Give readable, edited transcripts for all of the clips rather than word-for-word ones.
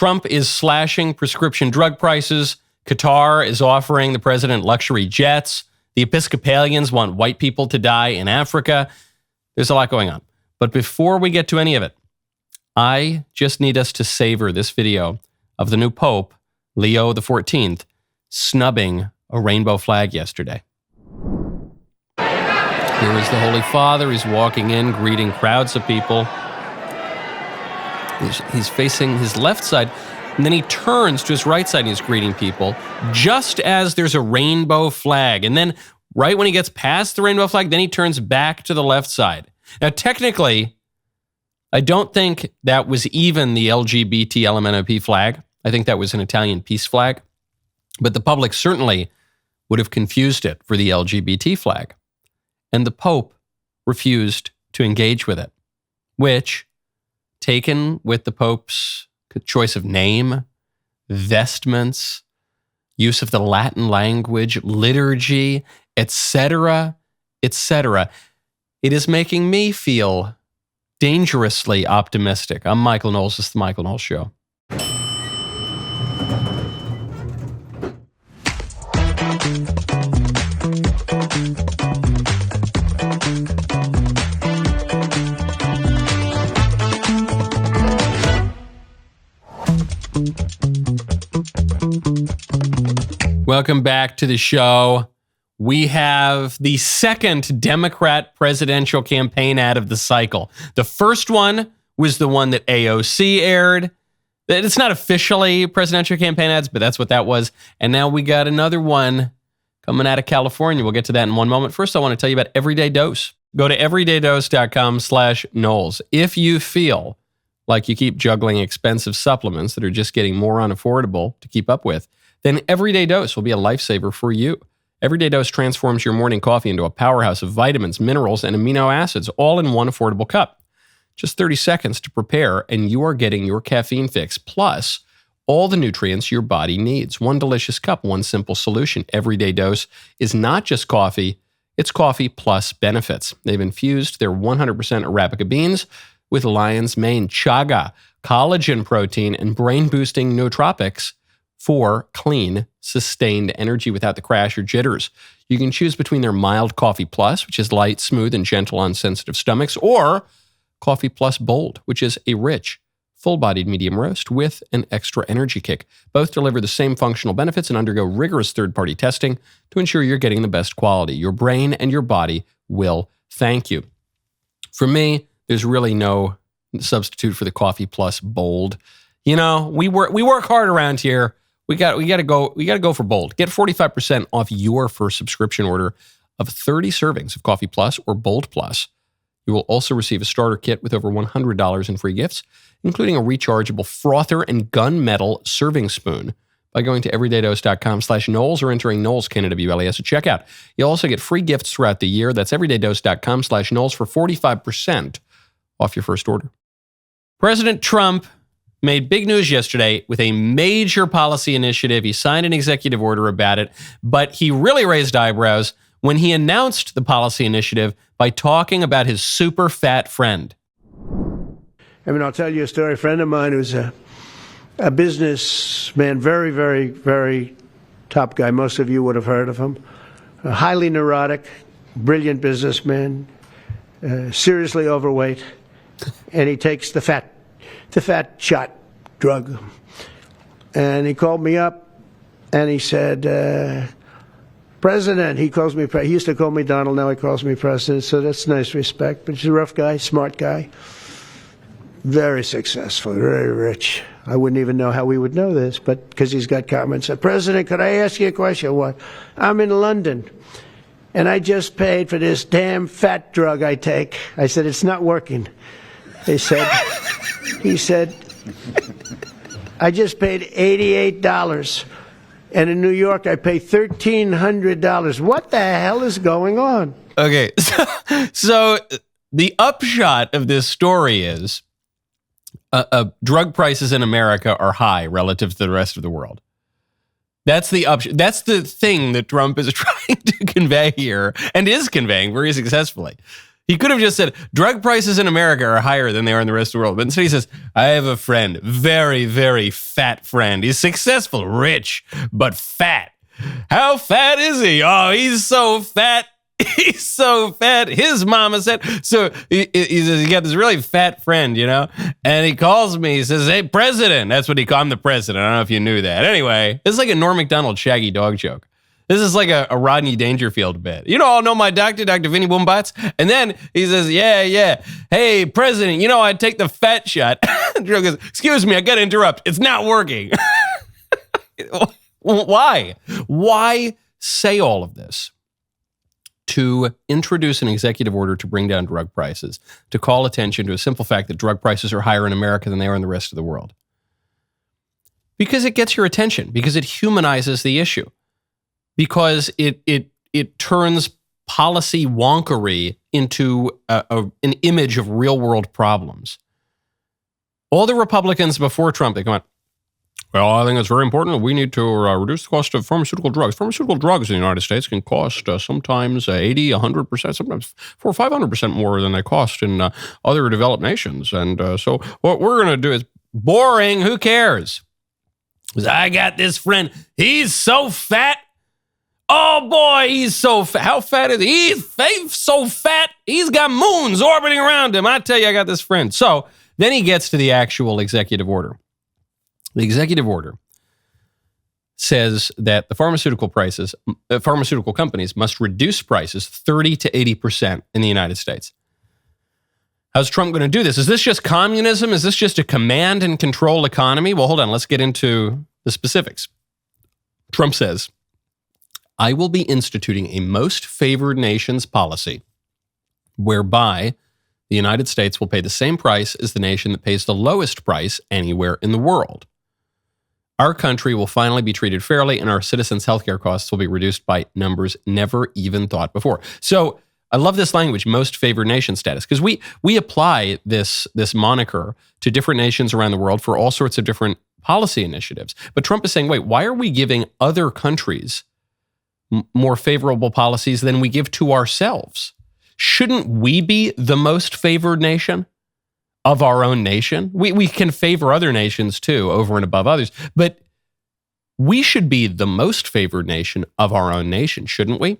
Trump is slashing prescription drug prices. Qatar is offering the president luxury jets. The Episcopalians want white people to die in Africa. There's a lot going on. But before we get to any of it, I just need us to savor this video of the new Pope, Leo XIV, snubbing a rainbow flag yesterday. Here is the Holy Father. He's walking in, greeting crowds of people. He's facing his left side, and then he turns to his right side and he's greeting people just as there's a rainbow flag. And then right when he gets past the rainbow flag, then he turns back to the left side. Now, technically, I don't think that was even the LGBT LMNOP flag. I think that was an Italian peace flag. But the public certainly would have confused it for the LGBT flag. And the Pope refused to engage with it, which, taken with the Pope's choice of name, vestments, use of the Latin language, liturgy, etc., etc., it is making me feel dangerously optimistic. I'm Michael Knowles. This is the Michael Knowles Show. Welcome back to the show. We have the second Democrat presidential campaign ad of the cycle. The first one was the one that AOC aired. It's not officially presidential campaign ads, but that's what that was. And now we got another one coming out of California. We'll get to that in one moment. First, I want to tell you about Everyday Dose. Go to everydaydose.com/Knowles. If you feel like you keep juggling expensive supplements that are just getting more unaffordable to keep up with, then Everyday Dose will be a lifesaver for you. Everyday Dose transforms your morning coffee into a powerhouse of vitamins, minerals, and amino acids, all in one affordable cup. Just 30 seconds to prepare, and you are getting your caffeine fix, plus all the nutrients your body needs. One delicious cup, one simple solution. Everyday Dose is not just coffee, it's coffee plus benefits. They've infused their 100% Arabica beans with lion's mane, chaga, collagen protein, and brain-boosting nootropics for clean, sustained energy without the crash or jitters. You can choose between their Mild Coffee Plus, which is light, smooth, and gentle on sensitive stomachs, or Coffee Plus Bold, which is a rich, full-bodied medium roast with an extra energy kick. Both deliver the same functional benefits and undergo rigorous third-party testing to ensure you're getting the best quality. Your brain and your body will thank you. For me, there's really no substitute for the Coffee Plus Bold. You know, we work hard around here. We got to go for Bold. Get 45% off your first subscription order of 30 servings of Coffee Plus or Bold Plus. You will also receive a starter kit with over $100 in free gifts, including a rechargeable frother and gunmetal serving spoon, by going to everydaydose.com/Knowles or entering Knowles, KNWLES at checkout. You'll also get free gifts throughout the year. That's everydaydose.com/Knowles for 45% off your first order. President Trump made big news yesterday with a major policy initiative. He signed an executive order about it, but he really raised eyebrows when he announced the policy initiative by talking about his super fat friend. I mean, I'll tell you a story. A friend of mine who's a businessman, very, very, very top guy. Most of you would have heard of him. A highly neurotic, brilliant businessman, seriously overweight, and he takes the fat shot drug. And he called me up and he said, President, he used to call me Donald, now he calls me President, so that's nice respect. But he's a rough guy, smart guy, very successful, very rich. I wouldn't even know how we would know this, but because he's got comments. Said, President, could I ask you a question? What? I'm in London, and I just paid for this damn fat drug I take. I said, it's not working. He said, I just paid $88. And in New York, I pay $1,300. What the hell is going on? Okay, so the upshot of this story is drug prices in America are high relative to the rest of the world. That's the upshot. That's the thing that Trump is trying to convey here and is conveying very successfully. He could have just said, drug prices in America are higher than they are in the rest of the world. But instead he says, I have a friend, very, very fat friend. He's successful, rich, but fat. How fat is he? Oh, he's so fat. He's so fat. His mama said, so he says, he got this really fat friend, you know, and he calls me. He says, hey, president. That's what he called. I'm the president. I don't know if you knew that. Anyway, it's like a Norm Macdonald Shaggy Dog joke. This is like a Rodney Dangerfield bit. You know, I'll know my doctor, Dr. Vinny Boombots. And then he says, yeah. Hey, president, you know, I'd take the fat shot. Joe goes, excuse me, I got to interrupt. It's not working. Why? Why say all of this? To introduce an executive order to bring down drug prices, to call attention to a simple fact that drug prices are higher in America than they are in the rest of the world. Because it gets your attention, because it humanizes the issue, because it turns policy wonkery into an image of real world problems. All the Republicans before Trump, they come out, well, I think it's very important. We need to reduce the cost of pharmaceutical drugs. Pharmaceutical drugs in the United States can cost sometimes 80, 100%, sometimes 400 or 500% more than they cost in other developed nations. And so what we're going to do is boring. Who cares? Because I got this friend. He's so fat. Oh, boy, he's so fat. How fat is he? He's so fat. He's got moons orbiting around him. I tell you, I got this friend. So then he gets to the actual executive order. The executive order says that the pharmaceutical companies must reduce prices 30 to 80% in the United States. How's Trump going to do this? Is this just communism? Is this just a command and control economy? Well, hold on. Let's get into the specifics. Trump says, I will be instituting a most favored nations policy whereby the United States will pay the same price as the nation that pays the lowest price anywhere in the world. Our country will finally be treated fairly, and our citizens' healthcare costs will be reduced by numbers never even thought before. So I love this language, most favored nation status, because we apply this moniker to different nations around the world for all sorts of different policy initiatives. But Trump is saying, wait, why are we giving other countries more favorable policies than we give to ourselves? Shouldn't we be the most favored nation of our own nation? We can favor other nations too, over and above others, but we should be the most favored nation of our own nation, shouldn't we?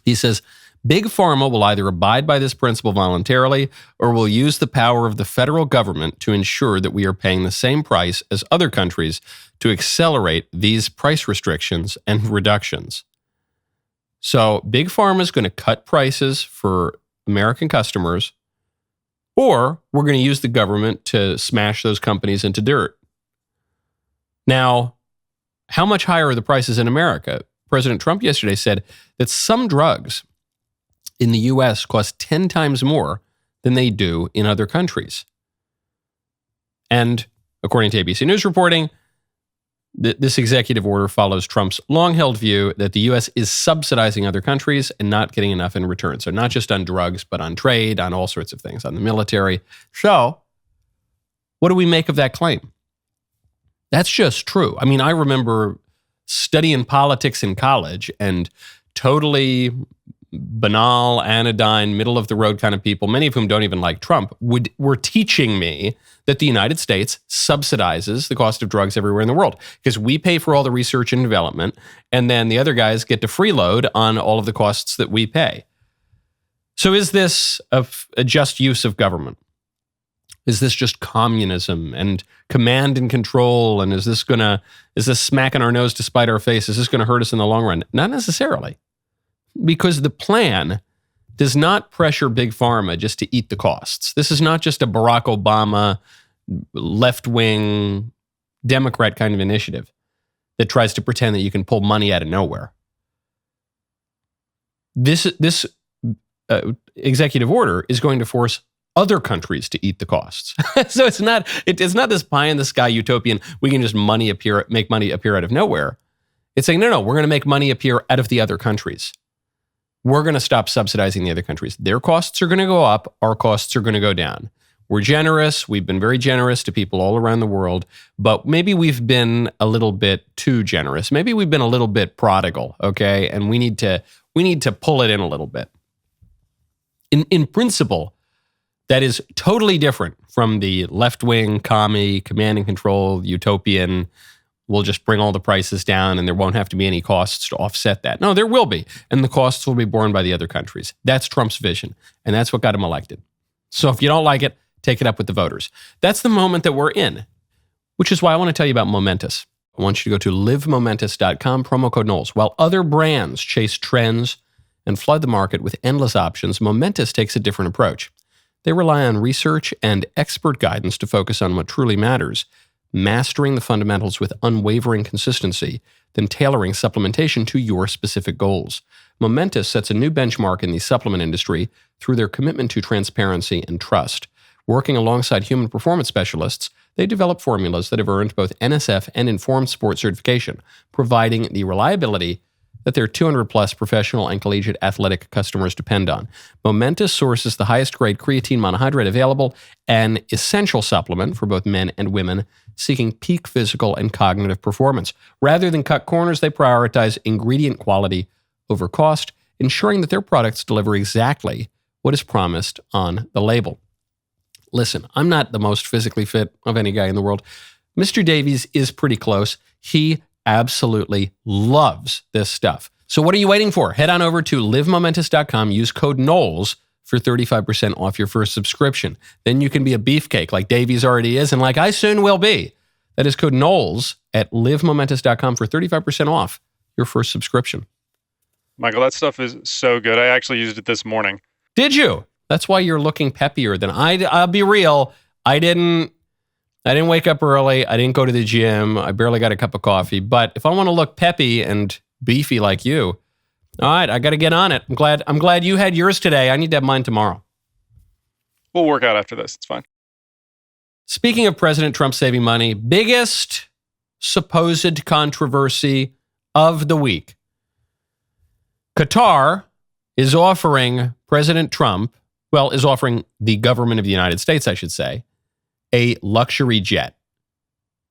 He says, Big Pharma will either abide by this principle voluntarily or will use the power of the federal government to ensure that we are paying the same price as other countries to accelerate these price restrictions and reductions. So Big Pharma is going to cut prices for American customers, or we're going to use the government to smash those companies into dirt. Now, how much higher are the prices in America? President Trump yesterday said that some drugs in the U.S. cost 10 times more than they do in other countries. And according to ABC News reporting, this executive order follows Trump's long-held view that the U.S. is subsidizing other countries and not getting enough in return. So not just on drugs, but on trade, on all sorts of things, on the military. So what do we make of that claim? That's just true. I mean, I remember studying politics in college, and totally banal, anodyne, middle-of-the-road kind of people, many of whom don't even like Trump, were teaching me that the United States subsidizes the cost of drugs everywhere in the world because we pay for all the research and development, and then the other guys get to freeload on all of the costs that we pay. So is this a just use of government? Is this just communism and command and control? And is this smacking our nose to spite our face? Is this going to hurt us in the long run? Not necessarily. Because the plan does not pressure Big Pharma just to eat the costs. This is not just a Barack Obama left-wing Democrat kind of initiative that tries to pretend that you can pull money out of nowhere. This executive order is going to force other countries to eat the costs. So it's not this pie-in-the-sky utopian, we can just make money appear out of nowhere. It's saying, no, we're going to make money appear out of the other countries. We're going to stop subsidizing the other countries. Their costs are going to go up. Our costs are going to go down. We're generous. We've been very generous to people all around the world, but maybe we've been a little bit too generous. Maybe we've been a little bit prodigal, okay? And we need to pull it in a little bit. In principle, that is totally different from the left-wing, commie, command and control, utopian, we'll just bring all the prices down and there won't have to be any costs to offset that. No, there will be. And the costs will be borne by the other countries. That's Trump's vision. And that's what got him elected. So if you don't like it, take it up with the voters. That's the moment that we're in, which is why I want to tell you about Momentous. I want you to go to livemomentous.com, promo code Knowles. While other brands chase trends and flood the market with endless options, Momentous takes a different approach. They rely on research and expert guidance to focus on what truly matters, mastering the fundamentals with unwavering consistency, then tailoring supplementation to your specific goals. Momentous sets a new benchmark in the supplement industry through their commitment to transparency and trust. Working alongside human performance specialists, they develop formulas that have earned both NSF and Informed Sport certification, providing the reliability that their 200-plus professional and collegiate athletic customers depend on. Momentous sources the highest-grade creatine monohydrate available, an essential supplement for both men and women seeking peak physical and cognitive performance. Rather than cut corners, they prioritize ingredient quality over cost, ensuring that their products deliver exactly what is promised on the label. Listen, I'm not the most physically fit of any guy in the world. Mr. Davies is pretty close. He absolutely loves this stuff. So what are you waiting for? Head on over to livemomentous.com, use code Knowles for 35% off your first subscription. Then you can be a beefcake like Davies already is and like I soon will be. That is code Knowles at livemomentous.com for 35% off your first subscription. Michael, that stuff is so good. I actually used it this morning. Did you? That's why you're looking peppier than I'll be real. I didn't wake up early. I didn't go to the gym. I barely got a cup of coffee. But if I want to look peppy and beefy like you, all right, I got to get on it. I'm glad you had yours today. I need to have mine tomorrow. We'll work out after this. It's fine. Speaking of President Trump saving money, biggest supposed controversy of the week. Qatar is offering President Trump, is offering the government of the United States, I should say, a luxury jet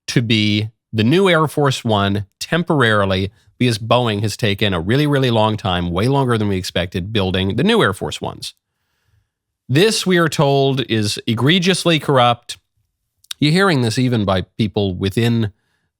to be the new Air Force One temporarily because Boeing has taken a really, really long time, way longer than we expected, building the new Air Force Ones. This, we are told, is egregiously corrupt. You're hearing this even by people within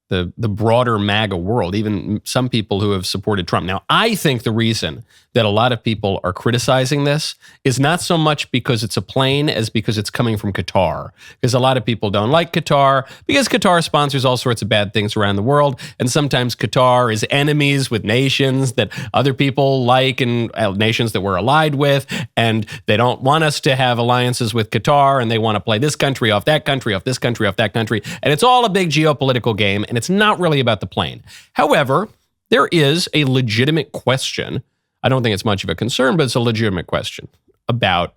the broader MAGA world, even some people who have supported Trump. Now, I think the reason that a lot of people are criticizing this is not so much because it's a plane as because it's coming from Qatar. Because a lot of people don't like Qatar because Qatar sponsors all sorts of bad things around the world. And sometimes Qatar is enemies with nations that other people like and nations that we're allied with. And they don't want us to have alliances with Qatar. And they want to play this country off that country, off this country, off that country. And it's all a big geopolitical game. And it's not really about the plane. However, there is a legitimate question. I don't think it's much of a concern, but it's a legitimate question about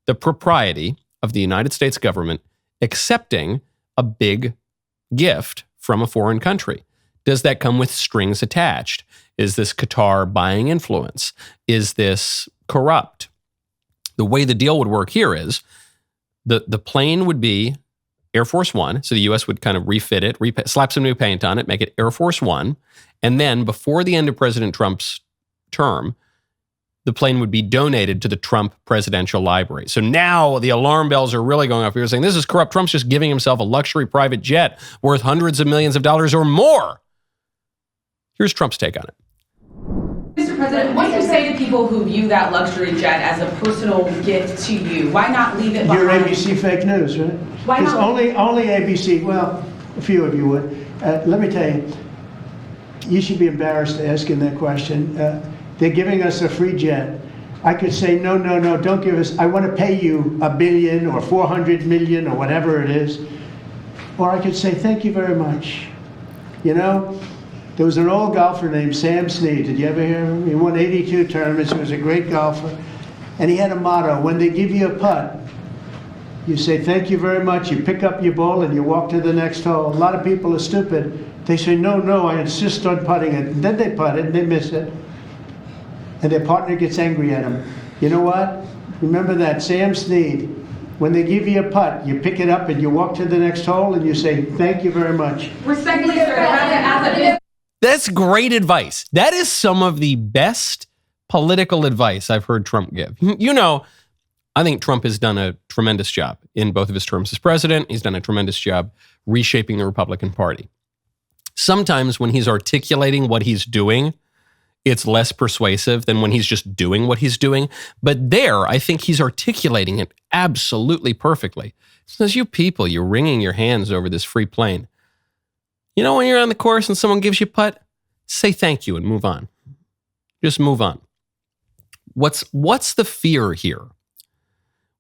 the propriety of the United States government accepting a big gift from a foreign country. Does that come with strings attached? Is this Qatar buying influence? Is this corrupt? The way the deal would work here is the plane would be Air Force One. So the U.S. would kind of refit it, slap some new paint on it, make it Air Force One. And then before the end of President Trump's term, the plane would be donated to the Trump Presidential Library. So now the alarm bells are really going off. People are saying, this is corrupt. Trump's just giving himself a luxury private jet worth hundreds of millions of dollars or more. Here's Trump's take on it. Mr. President, what do you say to people who view that luxury jet as a personal gift to you? Why not leave it behind? You're ABC fake news, right? Why not? Only ABC, well, a few of you would. Let me tell you, you should be embarrassed asking that question. They're giving us a free jet. I could say, no, don't give us, I want to pay you $1 billion or 400 million or whatever it is. Or I could say, thank you very much. You know, there was an old golfer named Sam Snead. Did you ever hear him? He won 82 tournaments. He was a great golfer. And he had a motto, when they give you a putt, you say, thank you very much. You pick up your ball and you walk to the next hole. A lot of people are stupid. They say, no, I insist on putting it. And then they putt it and they miss it. And their partner gets angry at them. You know what? Remember that, Sam Snead. When they give you a putt, you pick it up and you walk to the next hole and you say, thank you very much. Respectfully, sir, That's great advice. That is some of the best political advice I've heard Trump give. You know, I think Trump has done a tremendous job in both of his terms as president. He's done a tremendous job reshaping the Republican Party. Sometimes when he's articulating what he's doing, it's less persuasive than when he's just doing what he's doing. But there, I think he's articulating it absolutely perfectly. He says, you people, you're wringing your hands over this free plane. You know, when you're on the course and someone gives you putt, say thank you and move on. Just move on. What's the fear here?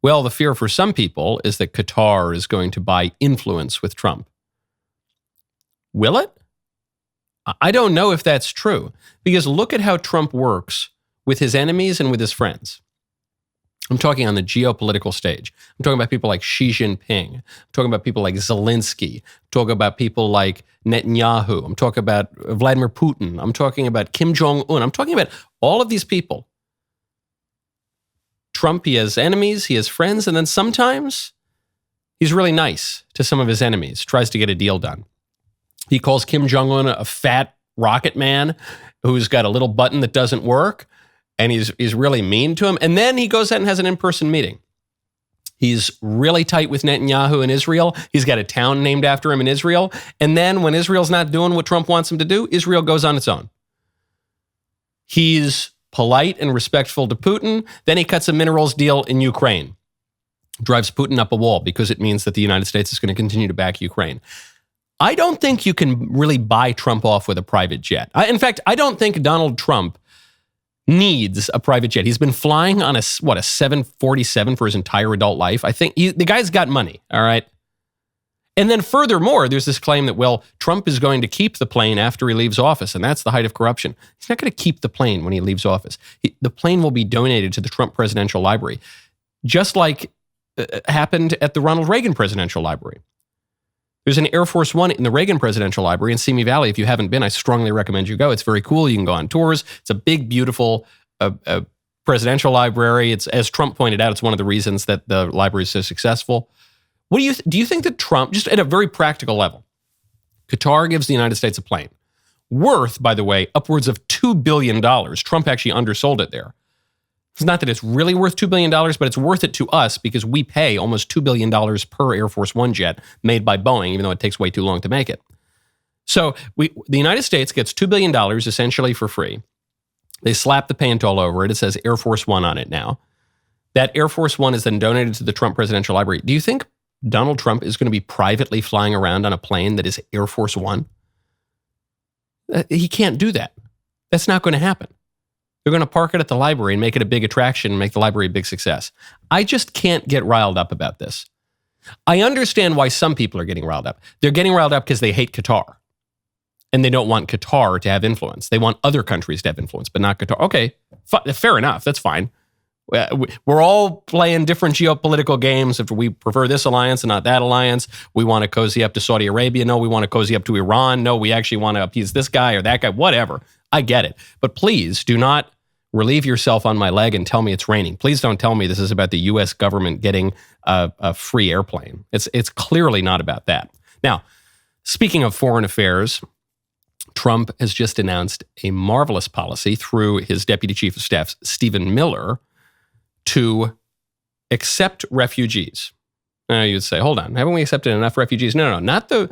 Well, the fear for some people is that Qatar is going to buy influence with Trump. Will it? I don't know if that's true, because look at how Trump works with his enemies and with his friends. I'm talking on the geopolitical stage. I'm talking about people like Xi Jinping. I'm talking about people like Zelensky. I'm talking about people like Netanyahu. I'm talking about Vladimir Putin. I'm talking about Kim Jong-un. I'm talking about all of these people. Trump, he has enemies, he has friends, and then sometimes he's really nice to some of his enemies, tries to get a deal done. He calls Kim Jong-un a fat rocket man who's got a little button that doesn't work, and he's really mean to him. And then he goes out and has an in-person meeting. He's really tight with Netanyahu in Israel. He's got a town named after him in Israel. And then when Israel's not doing what Trump wants him to do, Israel goes on its own. He's polite and respectful to Putin. Then he cuts a minerals deal in Ukraine. Drives Putin up a wall because it means that the United States is going to continue to back Ukraine. I don't think you can really buy Trump off with a private jet. In fact, I don't think Donald Trump needs a private jet. He's been flying on a 747 for his entire adult life. I think the guy's got money, all right? And then furthermore, there's this claim that, well, Trump is going to keep the plane after he leaves office, and that's the height of corruption. He's not going to keep the plane when he leaves office. The plane will be donated to the Trump Presidential Library, just like happened at the Ronald Reagan Presidential Library. There's an Air Force One in the Reagan Presidential Library in Simi Valley. If you haven't been, I strongly recommend you go. It's very cool. You can go on tours. It's a big, beautiful presidential library. It's, as Trump pointed out, it's one of the reasons that the library is so successful. What do you think that Trump, just at a very practical level, Qatar gives the United States a plane worth, by the way, upwards of $2 billion. Trump actually undersold it there. It's not that it's really worth $2 billion, but it's worth it to us because we pay almost $2 billion per Air Force One jet made by Boeing, even though it takes way too long to make it. So the United States gets $2 billion essentially for free. They slap the paint all over it. It says Air Force One on it now. That Air Force One is then donated to the Trump Presidential Library. Do you think Donald Trump is going to be privately flying around on a plane that is Air Force One? He can't do that. That's not going to happen. They're going to park it at the library and make it a big attraction and make the library a big success. I just can't get riled up about this. I understand why some people are getting riled up. They're getting riled up because they hate Qatar. And they don't want Qatar to have influence. They want other countries to have influence, but not Qatar. Okay, fair enough. That's fine. We're all playing different geopolitical games. If we prefer this alliance and not that alliance, we want to cozy up to Saudi Arabia. No, we want to cozy up to Iran. No, we actually want to appease this guy or that guy, whatever. I get it. But please do not relieve yourself on my leg and tell me it's raining. Please don't tell me this is about the U.S. government getting a free airplane. It's clearly not about that. Now, speaking of foreign affairs, Trump has just announced a marvelous policy through his Deputy Chief of Staff, Stephen Miller, to accept refugees. Now you'd say, hold on, haven't we accepted enough refugees? No, not the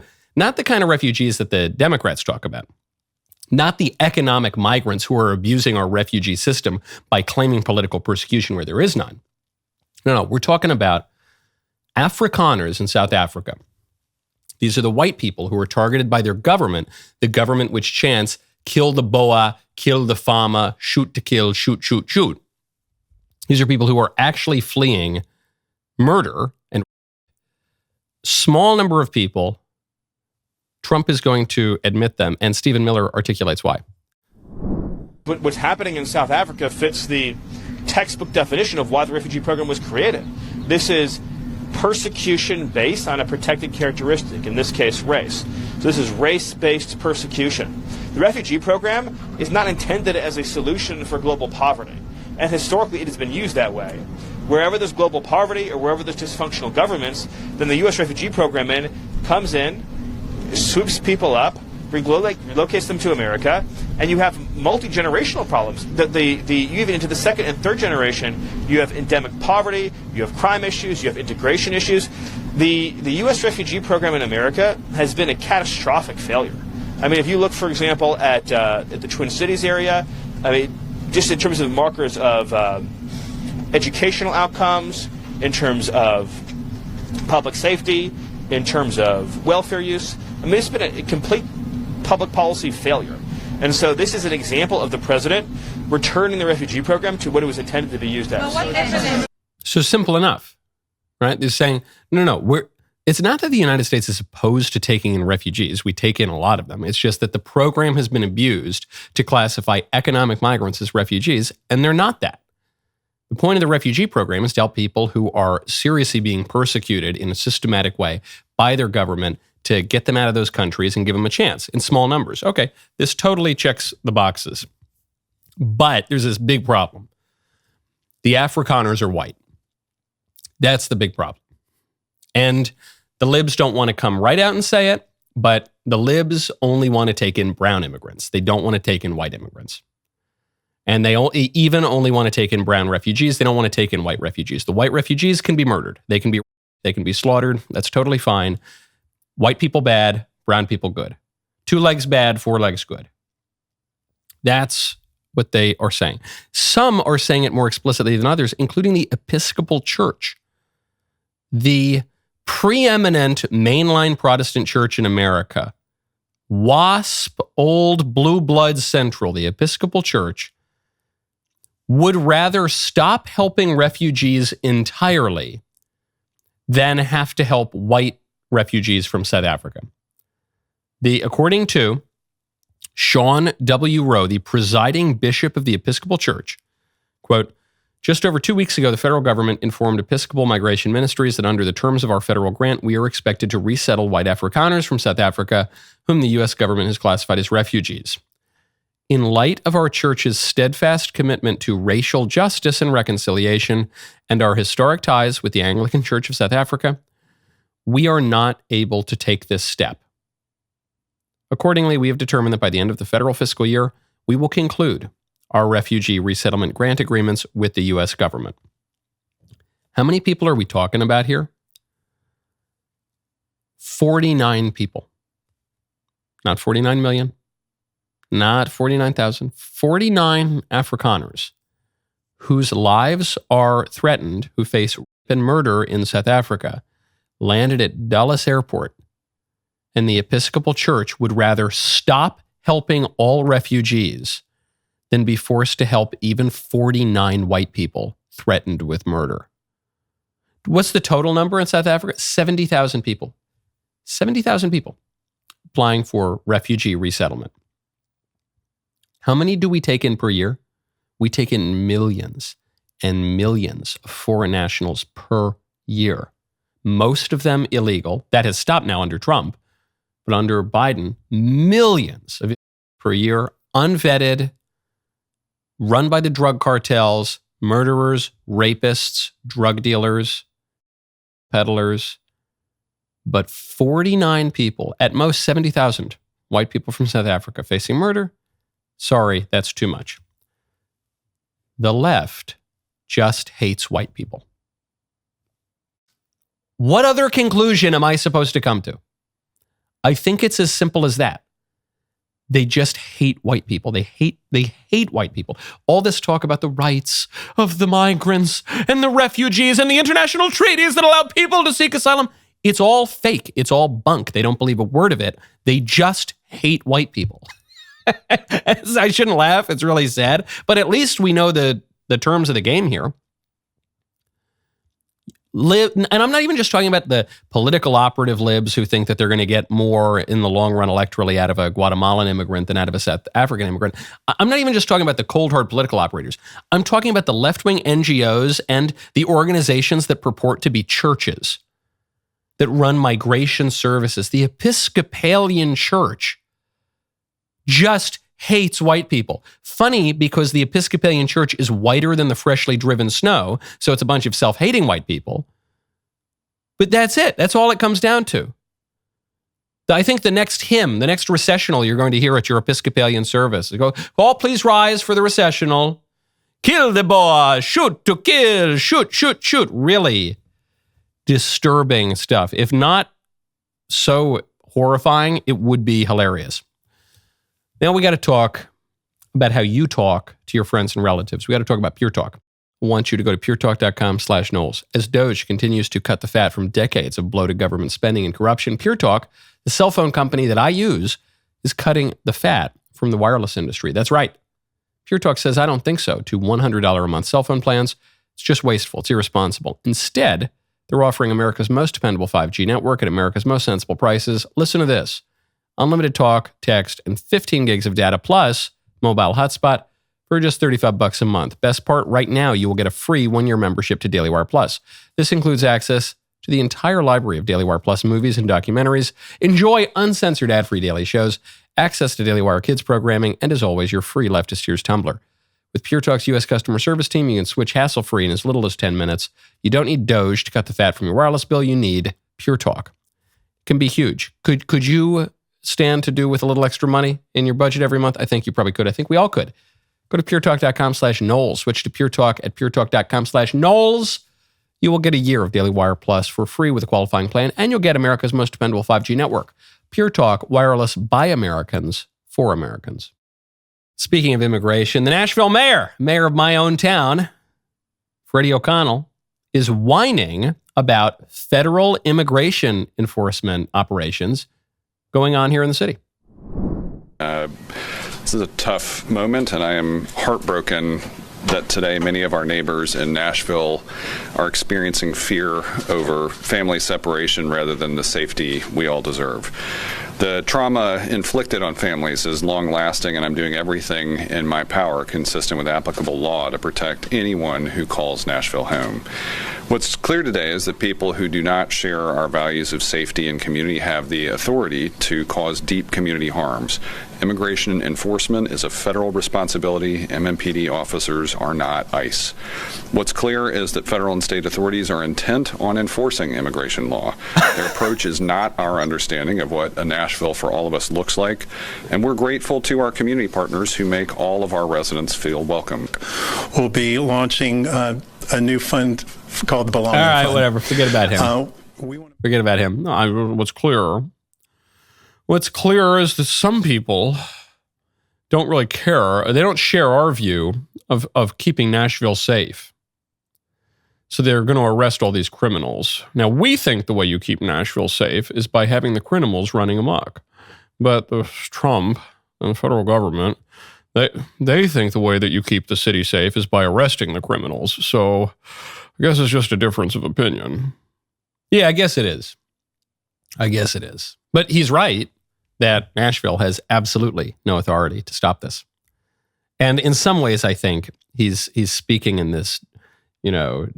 kind of refugees that the Democrats talk about. Not the economic migrants who are abusing our refugee system by claiming political persecution where there is none. No, we're talking about Afrikaners in South Africa. These are the white people who are targeted by their government, the government which chants, kill the boa, kill the fama, shoot to kill, shoot, shoot, shoot. These are people who are actually fleeing murder, and small number of people. Trump is going to admit them, and Stephen Miller articulates why. What's happening in South Africa fits the textbook definition of why the refugee program was created. This is persecution based on a protected characteristic, in this case, race. So this is race-based persecution. The refugee program is not intended as a solution for global poverty. And historically, it has been used that way. Wherever there's global poverty or wherever there's dysfunctional governments, then the U.S. refugee program comes in, swoops people up, relocates them to America, and you have multi-generational problems. You even into the second and third generation, you have endemic poverty, you have crime issues, you have integration issues. The U.S. refugee program in America has been a catastrophic failure. I mean, if you look, for example, at the Twin Cities area, I mean, just in terms of markers of educational outcomes, in terms of public safety, in terms of welfare use, I mean, it's been a complete public policy failure. And so this is an example of the president returning the refugee program to what it was intended to be used as. So simple enough, right? They're saying, no, it's not that the United States is opposed to taking in refugees. We take in a lot of them. It's just that the program has been abused to classify economic migrants as refugees, and they're not that. The point of the refugee program is to help people who are seriously being persecuted in a systematic way by their government to get them out of those countries and give them a chance in small numbers. Okay, this totally checks the boxes. But there's this big problem. The Afrikaners are white. That's the big problem. And the libs don't want to come right out and say it, but the libs only want to take in brown immigrants. They don't want to take in white immigrants. And they even only want to take in brown refugees. They don't want to take in white refugees. The white refugees can be murdered. They can be slaughtered. That's totally fine. White people bad, brown people good. 2 legs bad, 4 legs good. That's what they are saying. Some are saying it more explicitly than others, including the Episcopal Church, the preeminent mainline Protestant church in America. WASP, Old Blue Blood Central, the Episcopal Church, would rather stop helping refugees entirely than have to help white refugees from South Africa. According to Sean W. Rowe, the presiding bishop of the Episcopal Church, quote, just over 2 weeks ago, the federal government informed Episcopal Migration Ministries that under the terms of our federal grant, we are expected to resettle white Afrikaners from South Africa, whom the U.S. government has classified as refugees. In light of our church's steadfast commitment to racial justice and reconciliation and our historic ties with the Anglican Church of South Africa, we are not able to take this step. Accordingly, we have determined that by the end of the federal fiscal year, we will conclude our refugee resettlement grant agreements with the U.S. government. How many people are we talking about here? 49 people. Not 49 million. Not 49,000. 49 Afrikaners whose lives are threatened, who face rape and murder in South Africa, landed at Dulles Airport, and the Episcopal Church would rather stop helping all refugees than be forced to help even 49 white people threatened with murder. What's the total number in South Africa? 70,000 people. 70,000 people applying for refugee resettlement. How many do we take in per year? We take in millions and millions of foreign nationals per year. Most of them illegal. That has stopped now under Trump. But under Biden, millions of per year, unvetted, run by the drug cartels, murderers, rapists, drug dealers, peddlers. But 49 people, at most 70,000 white people from South Africa facing murder. Sorry, that's too much. The left just hates white people. What other conclusion am I supposed to come to? I think it's as simple as that. They just hate white people. They hate white people. All this talk about the rights of the migrants and the refugees and the international treaties that allow people to seek asylum, it's all fake. It's all bunk. They don't believe a word of it. They just hate white people. I shouldn't laugh. It's really sad. But at least we know the terms of the game here. And I'm not even just talking about the political operative libs who think that they're going to get more in the long run electorally out of a Guatemalan immigrant than out of a South African immigrant. I'm not even just talking about the cold hard political operators. I'm talking about the left-wing NGOs and the organizations that purport to be churches that run migration services. The Episcopalian Church just hates white people. Funny, because the Episcopalian Church is whiter than the freshly driven snow, so it's a bunch of self-hating white people. But that's it. That's all it comes down to. I think the next hymn, the next recessional you're going to hear at your Episcopalian service, go, "Oh, please rise for the recessional. Kill the boy, shoot to kill, shoot, shoot, shoot." Really disturbing stuff. If not so horrifying, it would be hilarious. Now we got to talk about how you talk to your friends and relatives. We got to talk about Pure Talk. I want you to go to puretalk.com/Knowles. As Doge continues to cut the fat from decades of bloated government spending and corruption, Pure Talk, the cell phone company that I use, is cutting the fat from the wireless industry. That's right. Pure Talk says, "I don't think so," to $100 a month cell phone plans. It's just wasteful. It's irresponsible. Instead, they're offering America's most dependable 5G network at America's most sensible prices. Listen to this. Unlimited talk, text, and 15 gigs of data plus mobile hotspot for just $35 a month. Best part, right now, you will get a free 1-year membership to DailyWire Plus. This includes access to the entire library of DailyWire Plus movies and documentaries. Enjoy uncensored ad-free daily shows, access to DailyWire Kids programming, and as always, your free Leftist Tears tumbler. With Pure Talk's U.S. customer service team, you can switch hassle-free in as little as 10 minutes. You don't need Doge to cut the fat from your wireless bill. You need Pure Talk. It can be huge. Could you stand to do with a little extra money in your budget every month? I think you probably could. I think we all could. Go to puretalk.com/Knowles. Switch to Pure Talk at puretalk.com/Knowles. You will get a year of DailyWire Plus for free with a qualifying plan, and you'll get America's most dependable 5G network. Pure Talk, wireless by Americans, for Americans. Speaking of immigration, the Nashville mayor of my own town, Freddie O'Connell, is whining about federal immigration enforcement operations going on here in the city. This is a tough moment, and I am heartbroken that today many of our neighbors in Nashville are experiencing fear over family separation rather than the safety we all deserve. The trauma inflicted on families is long-lasting, and I'm doing everything in my power consistent with applicable law to protect anyone who calls Nashville home. What's clear today is that people who do not share our values of safety and community have the authority to cause deep community harms. Immigration enforcement is a federal responsibility. MMPD officers are not ICE. What's clear is that federal and state authorities are intent on enforcing immigration law. Their approach is not our understanding of what a Nashville for all of us looks like, and we're grateful to our community partners who make all of our residents feel welcome. We'll be launching a new fund called the Belonging Fund. All right, whatever. Forget about him. Forget about him. No, what's clear is that some people don't really care. They don't share our view of keeping Nashville safe. So they're going to arrest all these criminals. Now, we think the way you keep Nashville safe is by having the criminals running amok. But Trump and the federal government, they think the way that you keep the city safe is by arresting the criminals. So I guess it's just a difference of opinion. Yeah, I guess it is. But he's right that Nashville has absolutely no authority to stop this. And in some ways, I think he's speaking in this,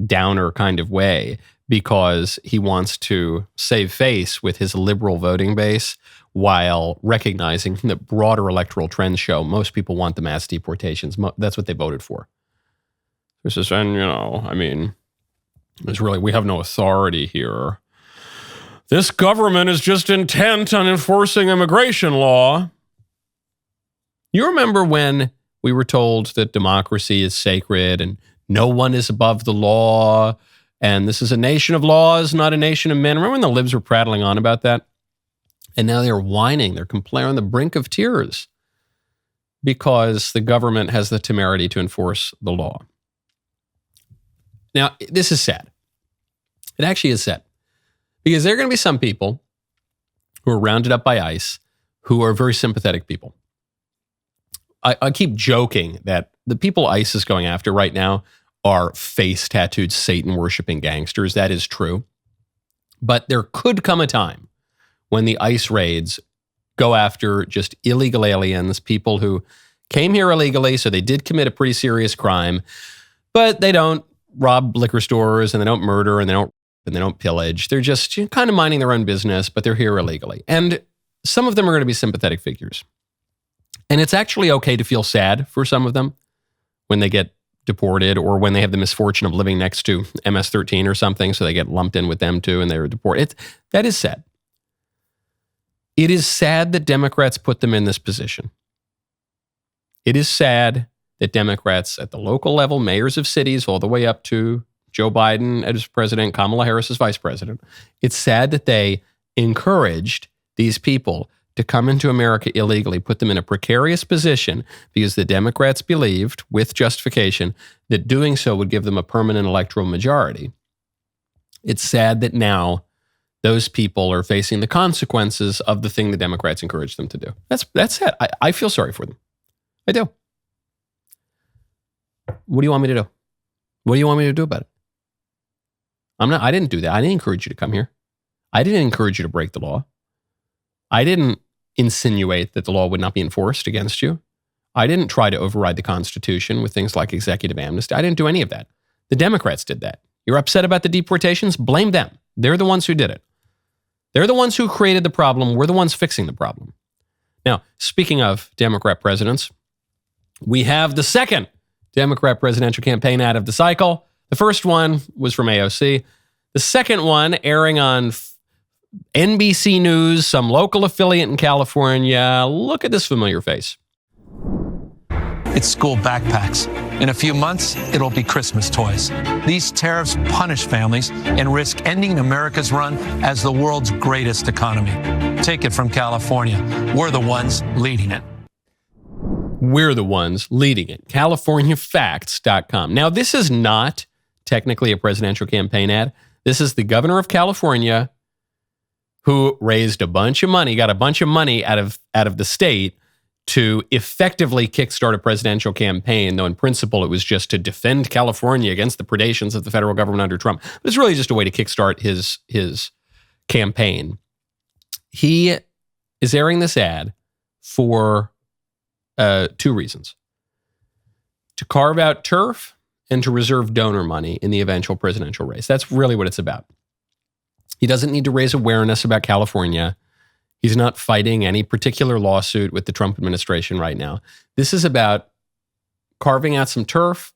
downer kind of way because he wants to save face with his liberal voting base while recognizing that broader electoral trends show most people want the mass deportations. That's what they voted for. This is, we have no authority here. This government is just intent on enforcing immigration law. You remember when we were told that democracy is sacred and no one is above the law, and this is a nation of laws, not a nation of men? Remember when the libs were prattling on about that? And now they're whining. They're complaining on the brink of tears because the government has the temerity to enforce the law. Now, this is sad. It actually is sad. Because there are going to be some people who are rounded up by ICE who are very sympathetic people. I keep joking that the people ICE is going after right now are face-tattooed Satan-worshiping gangsters. That is true. But there could come a time when the ICE raids go after just illegal aliens, people who came here illegally, so they did commit a pretty serious crime, but they don't rob liquor stores and they don't murder and they don't pillage. They're just kind of minding their own business, but they're here illegally. And some of them are going to be sympathetic figures. And it's actually okay to feel sad for some of them when they get deported or when they have the misfortune of living next to MS-13 or something, so they get lumped in with them too and they're deported. That is sad. It is sad that Democrats put them in this position. It is sad that Democrats at the local level, mayors of cities, all the way up to Joe Biden as president, Kamala Harris as vice president, it's sad that they encouraged these people to come into America illegally, put them in a precarious position because the Democrats believed, with justification, that doing so would give them a permanent electoral majority. It's sad that now those people are facing the consequences of the thing the Democrats encouraged them to do. That's sad. I feel sorry for them. I do. What do you want me to do? What do you want me to do about it? I didn't do that. I didn't encourage you to come here. I didn't encourage you to break the law. I didn't insinuate that the law would not be enforced against you. I didn't try to override the Constitution with things like executive amnesty. I didn't do any of that. The Democrats did that. You're upset about the deportations? Blame them. They're the ones who did it. They're the ones who created the problem. We're the ones fixing the problem. Now, speaking of Democrat presidents, we have the second Democrat presidential campaign ad of the cycle. The first one was from AOC. The second one airing on NBC News, some local affiliate in California. Look at this familiar face. It's school backpacks. In a few months, it'll be Christmas toys. These tariffs punish families and risk ending America's run as the world's greatest economy. Take it from California. We're the ones leading it. We're the ones leading it. CaliforniaFacts.com. Now, this is not technically a presidential campaign ad. This is the governor of California who raised a bunch of money, got a bunch of money out of the state to effectively kickstart a presidential campaign, though in principle it was just to defend California against the predations of the federal government under Trump. But it's really just a way to kickstart his campaign. He is airing this ad for two reasons: to carve out turf and to reserve donor money in the eventual presidential race. That's really what it's about. He doesn't need to raise awareness about California. He's not fighting any particular lawsuit with the Trump administration right now. This is about carving out some turf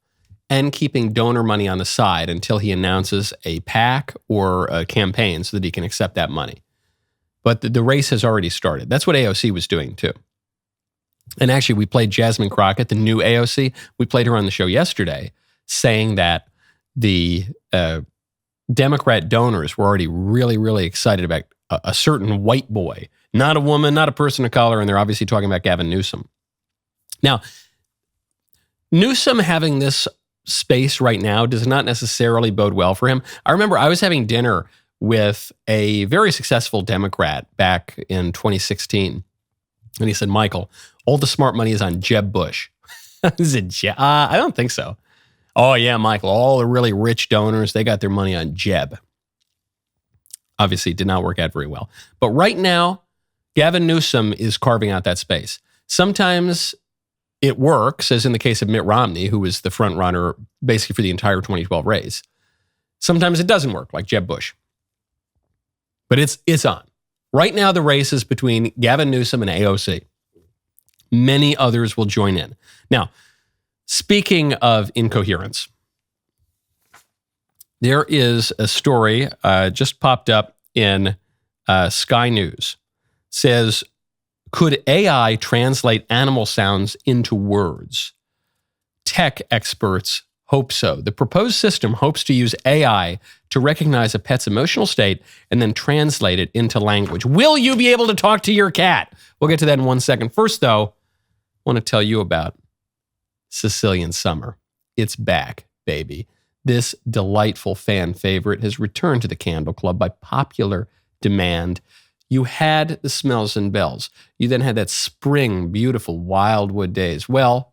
and keeping donor money on the side until he announces a PAC or a campaign so that he can accept that money. But the race has already started. That's what AOC was doing too. And actually, we played Jasmine Crockett, the new AOC. We played her on the show yesterday, saying that the Democrat donors were already really, really excited about a certain white boy, not a woman, not a person of color, and they're obviously talking about Gavin Newsom. Now, Newsom having this space right now does not necessarily bode well for him. I remember I was having dinner with a very successful Democrat back in 2016, and he said, "Michael, all the smart money is on Jeb Bush." Is it Jeb? I don't think so. Oh, yeah, Michael, all the really rich donors, they got their money on Jeb. Obviously, it did not work out very well. But right now, Gavin Newsom is carving out that space. Sometimes it works, as in the case of Mitt Romney, who was the front runner basically for the entire 2012 race. Sometimes it doesn't work, like Jeb Bush. But it's on. Right now, the race is between Gavin Newsom and AOC. Many others will join in. Now, speaking of incoherence, there is a story just popped up in Sky News. It says, could AI translate animal sounds into words? Tech experts hope so. The proposed system hopes to use AI to recognize a pet's emotional state and then translate it into language. Will you be able to talk to your cat? We'll get to that in 1 second. First, though, I want to tell you about Sicilian Summer. It's back, baby. This delightful fan favorite has returned to the Candle Club by popular demand. You had the smells and bells. You then had that spring, beautiful wildwood days. Well,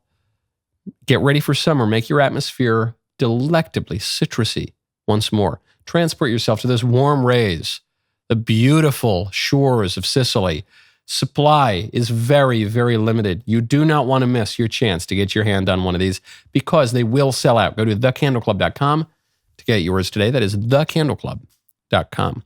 get ready for summer. Make your atmosphere delectably citrusy once more. Transport yourself to those warm rays, the beautiful shores of Sicily. Supply is very, very limited. You do not want to miss your chance to get your hand on one of these because they will sell out. Go to thecandleclub.com to get yours today. That is thecandleclub.com.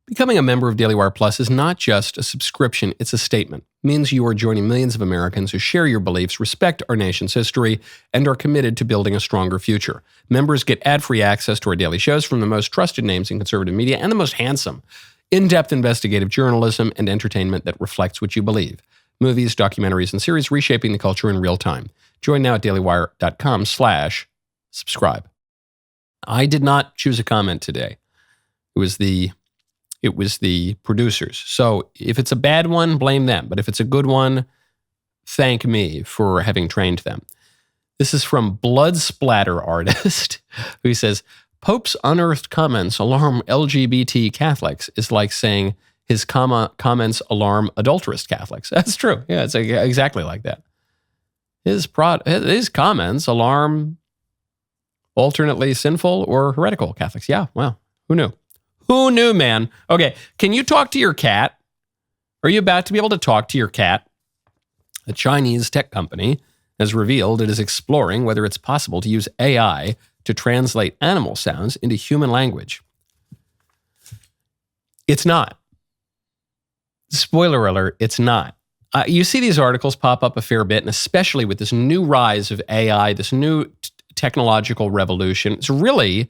Becoming a member of DailyWire Plus is not just a subscription, it's a statement. It means you are joining millions of Americans who share your beliefs, respect our nation's history, and are committed to building a stronger future. Members get ad-free access to our daily shows from the most trusted names in conservative media and the most handsome In-depth investigative journalism and entertainment that reflects what you believe. Movies, documentaries, and series reshaping the culture in real time. Join now at dailywire.com/subscribe. I did not choose a comment today. It was the producers. So if it's a bad one, blame them. But if it's a good one, thank me for having trained them. This is from Blood Splatter Artist, who says, Pope's unearthed comments alarm LGBT Catholics is like saying his comments alarm adulterous Catholics. That's true. Yeah, it's exactly like that. His comments alarm alternately sinful or heretical Catholics. Yeah, well, who knew? Who knew, man? Okay, can you talk to your cat? Are you about to be able to talk to your cat? A Chinese tech company has revealed it is exploring whether it's possible to use AI to translate animal sounds into human language. It's not. Spoiler alert, it's not. You see these articles pop up a fair bit, and especially with this new rise of AI, this new technological revolution. It's really,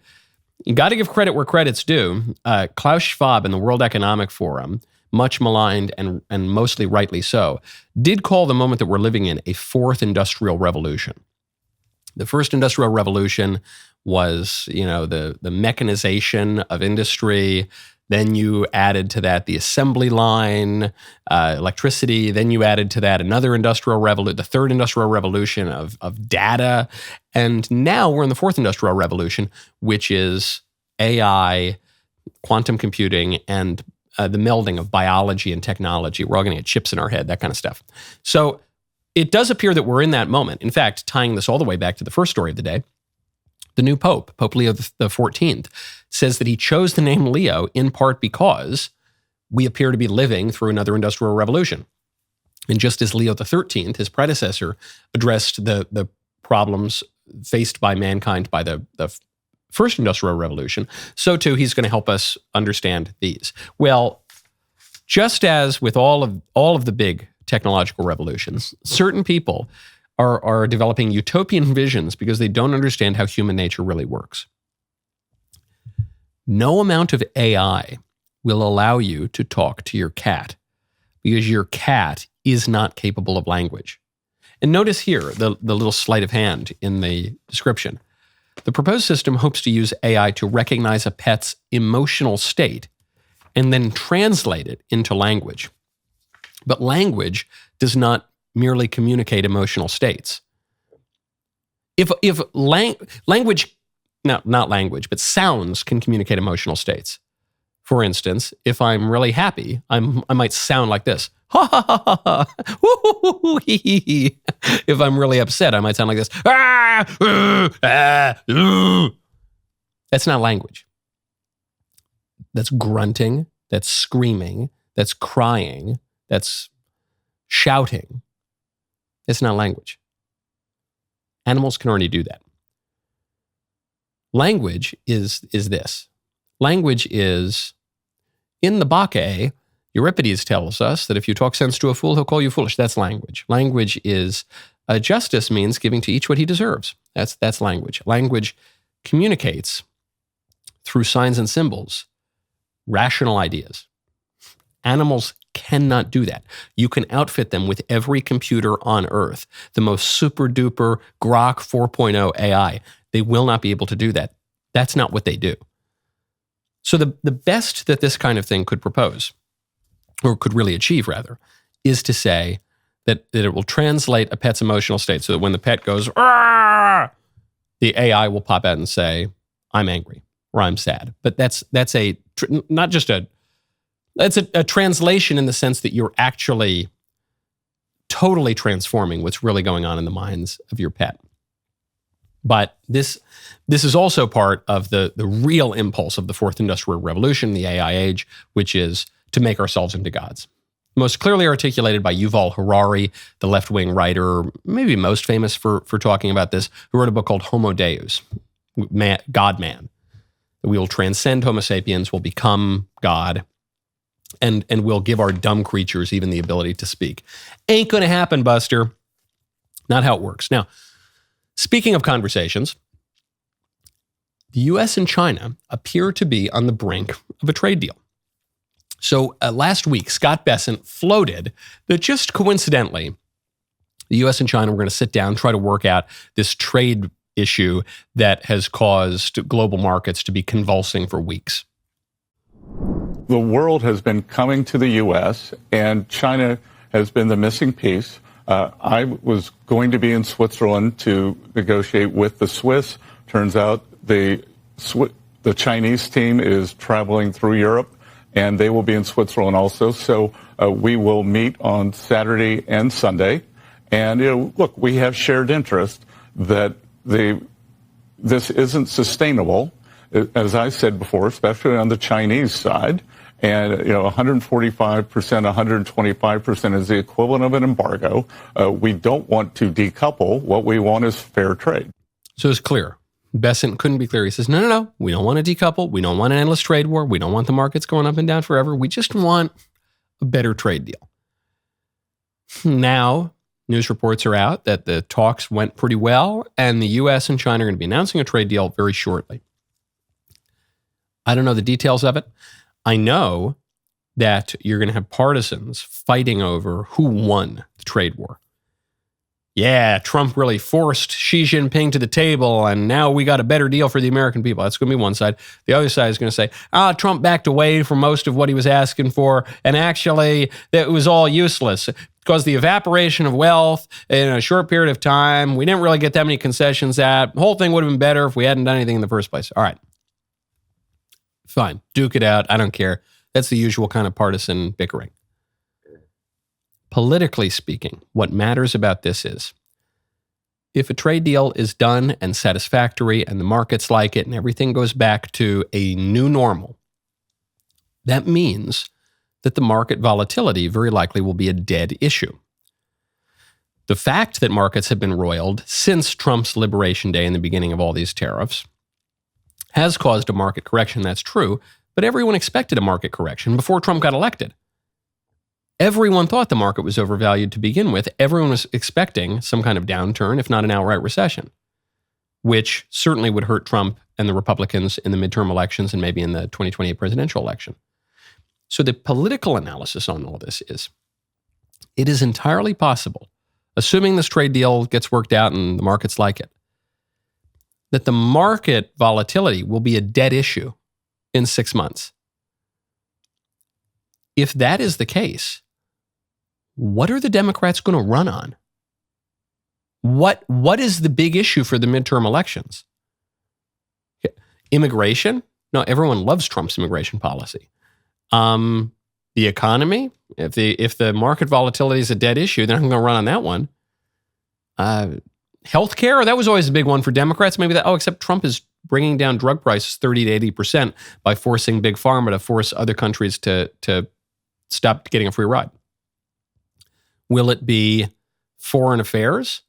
you got to give credit where credit's due. Klaus Schwab in the World Economic Forum, much maligned and mostly rightly so, did call the moment that we're living in a fourth industrial revolution. The first industrial revolution was, the mechanization of industry. Then you added to that the assembly line, electricity. Then you added to that another industrial revolution, the third industrial revolution of data. And now we're in the fourth industrial revolution, which is AI, quantum computing, and the melding of biology and technology. We're all going to get chips in our head, that kind of stuff. So it does appear that we're in that moment. In fact, tying this all the way back to the first story of the day, the new Pope, Pope Leo XIV, says that he chose the name Leo in part because we appear to be living through another industrial revolution. And just as Leo XIII, his predecessor, addressed the problems faced by mankind by the first industrial revolution, so too he's going to help us understand these. Well, just as with all of the big technological revolutions, certain people are developing utopian visions because they don't understand how human nature really works. No amount of AI will allow you to talk to your cat because your cat is not capable of language. And notice here the little sleight of hand in the description. The proposed system hopes to use AI to recognize a pet's emotional state and then translate it into language. But language does not merely communicate emotional states. If language, not language, but sounds can communicate emotional states. For instance, if I'm really happy, I might sound like this. Ha ha ha ha ha. If I'm really upset, I might sound like this. That's not language. That's grunting, that's screaming, that's crying, that's shouting. It's not language. Animals can already do that. Language is this. Language is, in the Bacchae, Euripides tells us that if you talk sense to a fool, he'll call you foolish. That's language. Language is, justice means giving to each what he deserves. That's language. Language communicates through signs and symbols, rational ideas. Animals cannot do that. You can outfit them with every computer on Earth, the most super duper Grok 4.0 AI. They will not be able to do that. That's not what they do. So the best that this kind of thing could propose, or could really achieve rather, is to say that it will translate a pet's emotional state so that when the pet goes, "Arr!" the AI will pop out and say, I'm angry or I'm sad. But that's not just that's a translation in the sense that you're actually totally transforming what's really going on in the minds of your pet. But this is also part of the real impulse of the fourth industrial revolution, the AI age, which is to make ourselves into gods. Most clearly articulated by Yuval Harari, the left-wing writer, maybe most famous for talking about this, who wrote a book called Homo Deus, God-Man. We will transcend Homo sapiens, will become God, and we'll give our dumb creatures even the ability to speak. Ain't going to happen, Buster. Not how it works. Now, speaking of conversations, the U.S. and China appear to be on the brink of a trade deal. So last week, Scott Bessent floated that just coincidentally, the U.S. and China were going to sit down, try to work out this trade issue that has caused global markets to be convulsing for weeks. The world has been coming to the U.S., and China has been the missing piece. I was going to be in Switzerland to negotiate with the Swiss. Turns out the Chinese team is traveling through Europe, and they will be in Switzerland also. So we will meet on Saturday and Sunday. And, look, we have shared interest that this isn't sustainable, as I said before, especially on the Chinese side. And, 145%, 125% is the equivalent of an embargo. We don't want to decouple. What we want is fair trade. So it's clear. Bessent couldn't be clear. He says, no, we don't want to decouple. We don't want an endless trade war. We don't want the markets going up and down forever. We just want a better trade deal. Now, news reports are out that the talks went pretty well, and the U.S. and China are going to be announcing a trade deal very shortly. I don't know the details of it. I know that you're going to have partisans fighting over who won the trade war. Yeah, Trump really forced Xi Jinping to the table, and now we got a better deal for the American people. That's going to be one side. The other side is going to say, Trump backed away from most of what he was asking for, and actually, it was all useless because the evaporation of wealth in a short period of time, we didn't really get that many concessions at. The whole thing would have been better if we hadn't done anything in the first place. All right. Fine. Duke it out. I don't care. That's the usual kind of partisan bickering. Politically speaking, what matters about this is if a trade deal is done and satisfactory and the markets like it and everything goes back to a new normal, that means that the market volatility very likely will be a dead issue. The fact that markets have been roiled since Trump's Liberation Day and the beginning of all these tariffs has caused a market correction, that's true, but everyone expected a market correction before Trump got elected. Everyone thought the market was overvalued to begin with. Everyone was expecting some kind of downturn, if not an outright recession, which certainly would hurt Trump and the Republicans in the midterm elections and maybe in the 2028 presidential election. So the political analysis on all this is, it is entirely possible, assuming this trade deal gets worked out and the markets like it, that the market volatility will be a dead issue in 6 months. If that is the case, what are the Democrats going to run on? What is the big issue for the midterm elections? Immigration? No, everyone loves Trump's immigration policy. The economy? If the market volatility is a dead issue, they're not going to run on that one. Healthcare? That was always a big one for Democrats. Maybe that. Except Trump is bringing down drug prices 30 to 80% by forcing big pharma to force other countries to stop getting a free ride. Will it be foreign affairs?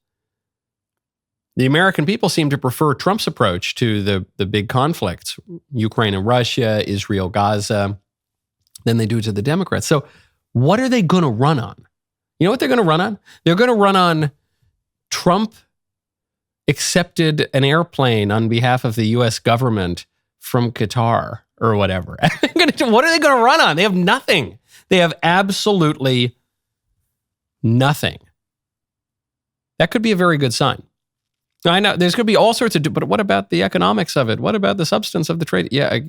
The American people seem to prefer Trump's approach to the big conflicts, Ukraine and Russia, Israel, Gaza, than they do to the Democrats. So what are they going to run on? You know what they're going to run on? They're going to run on Trump accepted an airplane on behalf of the U.S. government from Qatar or whatever. What are they going to run on? They have nothing. They have absolutely nothing. That could be a very good sign. Now, I know there's going to be all sorts of, but what about the economics of it? What about the substance of the trade? Yeah,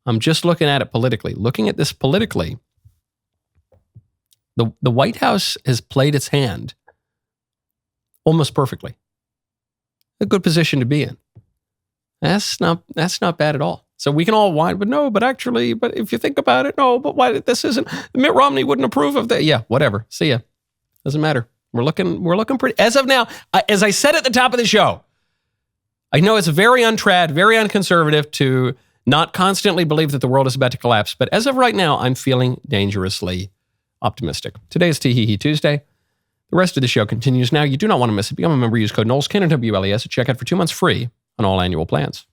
I'm just looking at it politically. Looking at this politically, the White House has played its hand almost perfectly. A good position to be in. That's not bad at all. So we can all whine, but if you think about it, no, but why this isn't, Mitt Romney wouldn't approve of that. Yeah, whatever. See ya. Doesn't matter. We're looking pretty, as of now, as I said at the top of the show, I know it's very untrad, very unconservative to not constantly believe that the world is about to collapse, but as of right now, I'm feeling dangerously optimistic. Today is Tee Tuesday. The rest of the show continues now. You do not want to miss it. Become a member. Use code Knowles, KNWLES, at checkout for 2 months free on all annual plans.